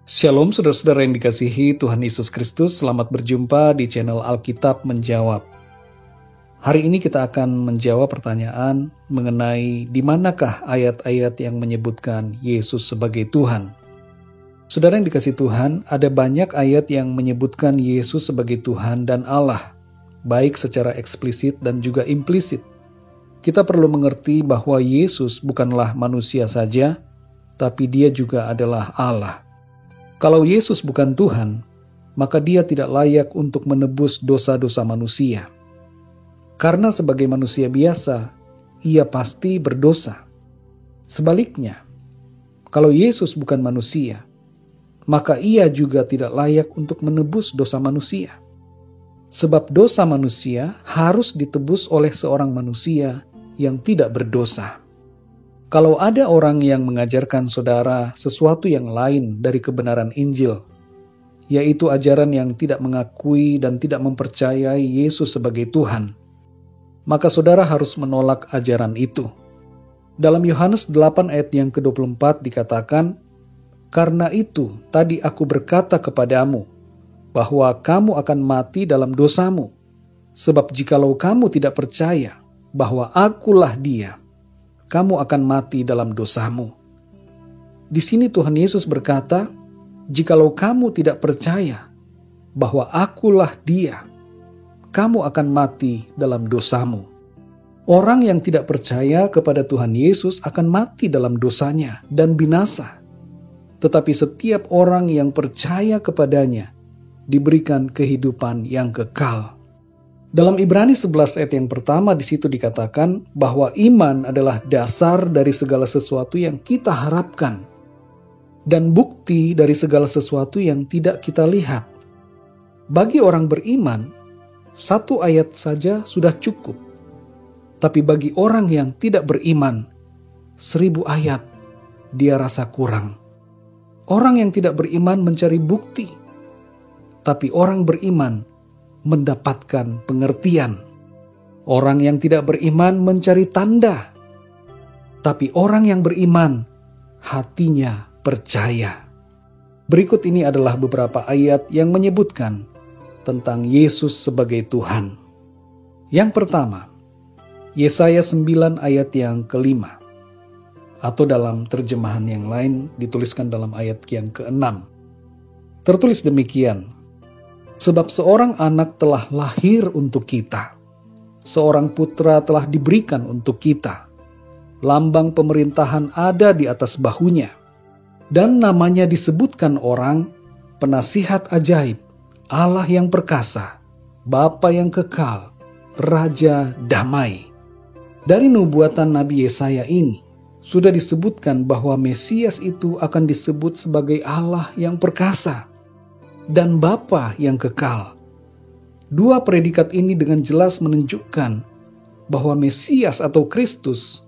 Shalom saudara-saudara yang dikasihi Tuhan Yesus Kristus, selamat berjumpa di channel Alkitab Menjawab. Hari ini kita akan menjawab pertanyaan mengenai di manakah ayat-ayat yang menyebutkan Yesus sebagai Tuhan. Saudara yang dikasihi Tuhan, ada banyak ayat yang menyebutkan Yesus sebagai Tuhan dan Allah, baik secara eksplisit dan juga implisit. Kita perlu mengerti bahwa Yesus bukanlah manusia saja, tapi Dia juga adalah Allah. Kalau Yesus bukan Tuhan, maka Dia tidak layak untuk menebus dosa-dosa manusia. Karena sebagai manusia biasa, Ia pasti berdosa. Sebaliknya, kalau Yesus bukan manusia, maka Ia juga tidak layak untuk menebus dosa manusia. Sebab dosa manusia harus ditebus oleh seorang manusia yang tidak berdosa. Kalau ada orang yang mengajarkan saudara sesuatu yang lain dari kebenaran Injil, yaitu ajaran yang tidak mengakui dan tidak mempercayai Yesus sebagai Tuhan, maka saudara harus menolak ajaran itu. Dalam Yohanes 8 ayat yang ke-24 dikatakan, "Karena itu tadi aku berkata kepadamu, bahwa kamu akan mati dalam dosamu, sebab jikalau kamu tidak percaya bahwa akulah Dia, kamu akan mati dalam dosamu." Di sini Tuhan Yesus berkata, jikalau kamu tidak percaya bahwa akulah Dia, kamu akan mati dalam dosamu. Orang yang tidak percaya kepada Tuhan Yesus akan mati dalam dosanya dan binasa. Tetapi setiap orang yang percaya kepadanya diberikan kehidupan yang kekal. Dalam Ibrani 11 ayat yang pertama di situ dikatakan bahwa iman adalah dasar dari segala sesuatu yang kita harapkan dan bukti dari segala sesuatu yang tidak kita lihat. Bagi orang beriman, satu ayat saja sudah cukup. Tapi bagi orang yang tidak beriman, 1000 ayat dia rasa kurang. Orang yang tidak beriman mencari bukti, tapi orang beriman mendapatkan pengertian. Orang yang tidak beriman mencari tanda, tapi orang yang beriman hatinya percaya. Berikut ini adalah beberapa ayat yang menyebutkan tentang Yesus sebagai Tuhan. Yang pertama, Yesaya 9 ayat yang ke-5, atau dalam terjemahan yang lain dituliskan dalam ayat yang ke-6. Tertulis demikian, "Sebab seorang anak telah lahir untuk kita, seorang putra telah diberikan untuk kita. Lambang pemerintahan ada di atas bahunya, dan namanya disebutkan orang, Penasihat Ajaib, Allah yang perkasa, Bapa yang kekal, Raja Damai." Dari nubuatan Nabi Yesaya ini, sudah disebutkan bahwa Mesias itu akan disebut sebagai Allah yang perkasa dan Bapa yang kekal. Dua predikat ini dengan jelas menunjukkan bahwa Mesias atau Kristus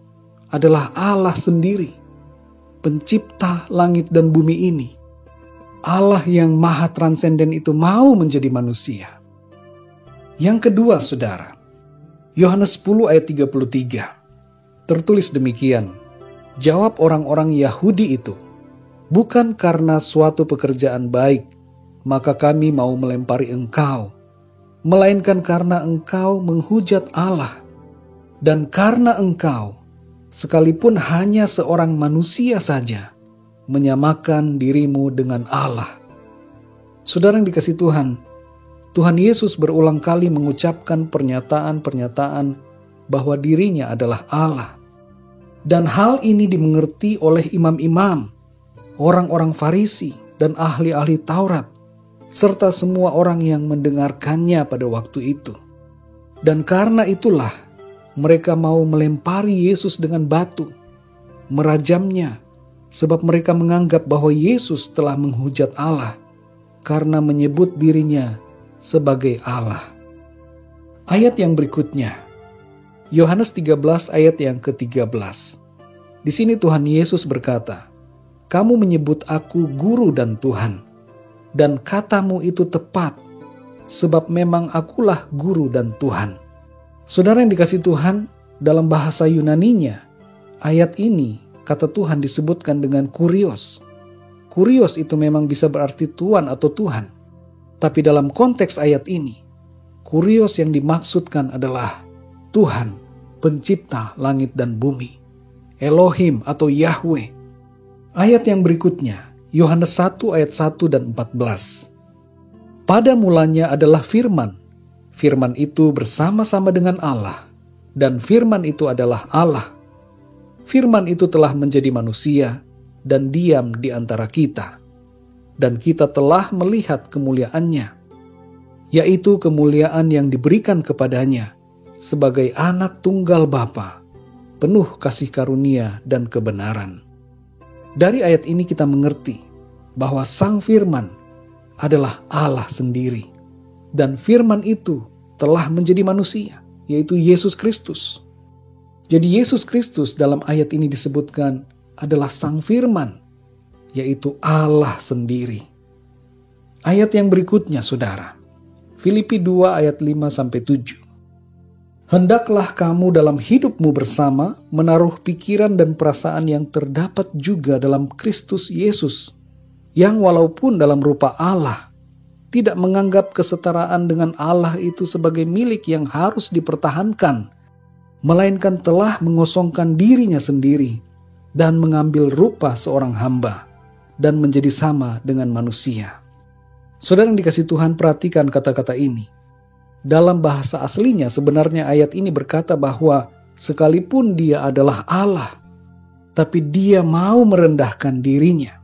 adalah Allah sendiri, pencipta langit dan bumi ini. Allah yang maha transenden itu mau menjadi manusia. Yang kedua, saudara, Yohanes 10 ayat 33. Tertulis demikian, jawab orang-orang Yahudi itu, "Bukan karena suatu pekerjaan baik maka kami mau melempari engkau, melainkan karena engkau menghujat Allah, dan karena engkau, sekalipun hanya seorang manusia saja, menyamakan dirimu dengan Allah." Saudara yang dikasihi Tuhan, Tuhan Yesus berulang kali mengucapkan pernyataan-pernyataan bahwa dirinya adalah Allah. Dan hal ini dimengerti oleh imam-imam, orang-orang Farisi, dan ahli-ahli Taurat, serta semua orang yang mendengarkannya pada waktu itu. Dan karena itulah mereka mau melempari Yesus dengan batu, merajamnya, sebab mereka menganggap bahwa Yesus telah menghujat Allah karena menyebut dirinya sebagai Allah. Ayat yang berikutnya, Yohanes 13 ayat yang ke-13. Di sini Tuhan Yesus berkata, "Kamu menyebut aku guru dan Tuhan, dan katamu itu tepat, sebab memang akulah guru dan Tuhan." Saudara yang dikasihi Tuhan, dalam bahasa Yunaninya, ayat ini, kata Tuhan disebutkan dengan kurios. kurios itu memang bisa berarti tuan atau Tuhan. Tapi dalam konteks ayat ini, kurios yang dimaksudkan adalah Tuhan, pencipta langit dan bumi. Elohim atau Yahweh. Ayat yang berikutnya, Yohanes 1 ayat 1 dan 14. Pada mulanya adalah firman. Firman itu bersama-sama dengan Allah. Dan firman itu adalah Allah. Firman itu telah menjadi manusia dan diam di antara kita. Dan kita telah melihat kemuliaannya, yaitu kemuliaan yang diberikan kepadanya sebagai anak tunggal Bapa, penuh kasih karunia dan kebenaran. Dari ayat ini kita mengerti bahwa Sang Firman adalah Allah sendiri. Dan firman itu telah menjadi manusia, yaitu Yesus Kristus. Jadi Yesus Kristus dalam ayat ini disebutkan adalah Sang Firman, yaitu Allah sendiri. Ayat yang berikutnya, saudara. Filipi 2 ayat 5-7. Hendaklah kamu dalam hidupmu bersama menaruh pikiran dan perasaan yang terdapat juga dalam Kristus Yesus, yang walaupun dalam rupa Allah, tidak menganggap kesetaraan dengan Allah itu sebagai milik yang harus dipertahankan, melainkan telah mengosongkan dirinya sendiri dan mengambil rupa seorang hamba dan menjadi sama dengan manusia. Saudara yang dikasihi Tuhan, perhatikan kata-kata ini. Dalam bahasa aslinya sebenarnya ayat ini berkata bahwa sekalipun dia adalah Allah, tapi dia mau merendahkan dirinya.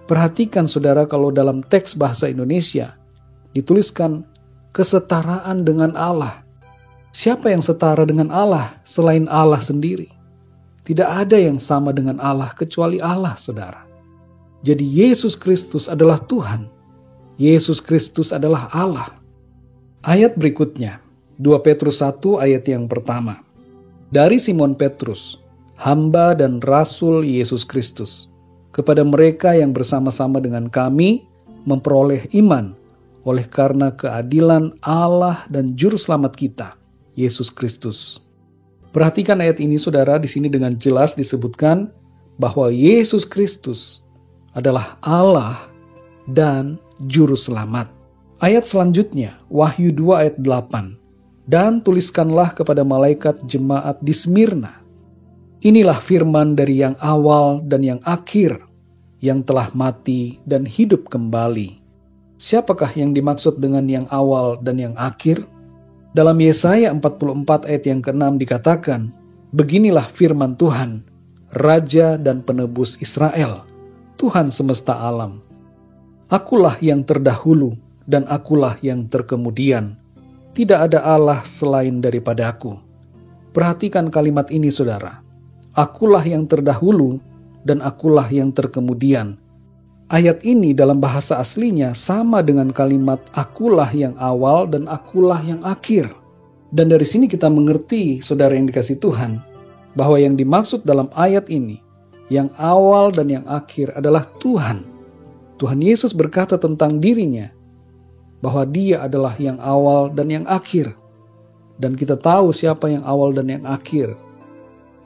Perhatikan saudara, kalau dalam teks bahasa Indonesia dituliskan kesetaraan dengan Allah. Siapa yang setara dengan Allah selain Allah sendiri? Tidak ada yang sama dengan Allah kecuali Allah, saudara. Jadi Yesus Kristus adalah Tuhan. Yesus Kristus adalah Allah. Ayat berikutnya, 2 Petrus 1 ayat yang pertama. Dari Simon Petrus, hamba dan rasul Yesus Kristus, kepada mereka yang bersama-sama dengan kami memperoleh iman oleh karena keadilan Allah dan juru selamat kita, Yesus Kristus. Perhatikan ayat ini, saudara. Di sini dengan jelas disebutkan bahwa Yesus Kristus adalah Allah dan juru selamat. Ayat selanjutnya, Wahyu 2 ayat 8. Dan tuliskanlah kepada malaikat jemaat di Smyrna. Inilah firman dari yang awal dan yang akhir, yang telah mati dan hidup kembali. Siapakah yang dimaksud dengan yang awal dan yang akhir? Dalam Yesaya 44 ayat yang ke-6 dikatakan, beginilah firman Tuhan, Raja dan Penebus Israel, Tuhan semesta alam. Akulah yang terdahulu dan akulah yang terkemudian. Tidak ada Allah selain daripada aku. Perhatikan kalimat ini, saudara. Akulah yang terdahulu dan akulah yang terkemudian. Ayat ini dalam bahasa aslinya sama dengan kalimat akulah yang awal dan akulah yang akhir. Dan dari sini kita mengerti, saudara yang dikasihi Tuhan, bahwa yang dimaksud dalam ayat ini, yang awal dan yang akhir adalah Tuhan. Tuhan Yesus berkata tentang dirinya, bahwa dia adalah yang awal dan yang akhir. Dan kita tahu siapa yang awal dan yang akhir,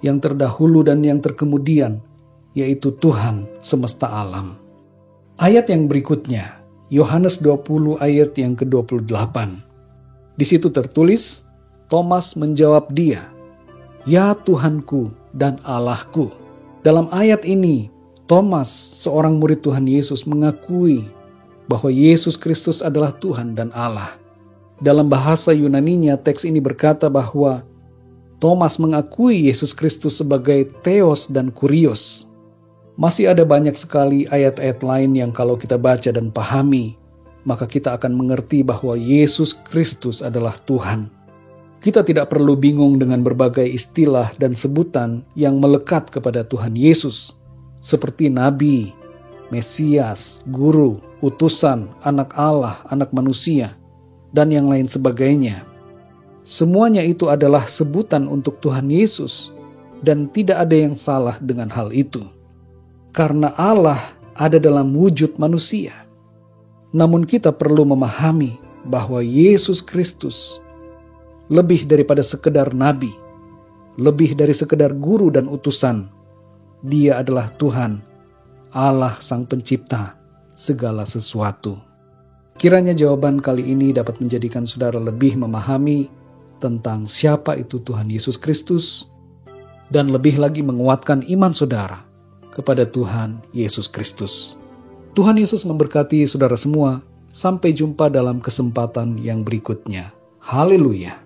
yang terdahulu dan yang terkemudian, yaitu Tuhan semesta alam. Ayat yang berikutnya, Yohanes 20 ayat yang ke-28. Di situ tertulis, Thomas menjawab dia, "Ya Tuhanku dan Allahku." Dalam ayat ini, Thomas, seorang murid Tuhan Yesus, mengakui bahwa Yesus Kristus adalah Tuhan dan Allah. Dalam bahasa Yunaninya, teks ini berkata bahwa Thomas mengakui Yesus Kristus sebagai Theos dan Kurios. Masih ada banyak sekali ayat-ayat lain yang kalau kita baca dan pahami, maka kita akan mengerti bahwa Yesus Kristus adalah Tuhan. Kita tidak perlu bingung dengan berbagai istilah dan sebutan yang melekat kepada Tuhan Yesus, seperti Nabi, Mesias, Guru, Utusan, Anak Allah, Anak Manusia, dan yang lain sebagainya. Semuanya itu adalah sebutan untuk Tuhan Yesus, dan tidak ada yang salah dengan hal itu. Karena Allah ada dalam wujud manusia. Namun kita perlu memahami bahwa Yesus Kristus lebih daripada sekedar nabi, lebih dari sekedar guru dan utusan. Dia adalah Tuhan, Allah Sang Pencipta segala sesuatu. Kiranya jawaban kali ini dapat menjadikan saudara lebih memahami tentang siapa itu Tuhan Yesus Kristus, dan lebih lagi menguatkan iman saudara kepada Tuhan Yesus Kristus. Tuhan Yesus memberkati saudara semua. Sampai jumpa dalam kesempatan yang berikutnya. Haleluya.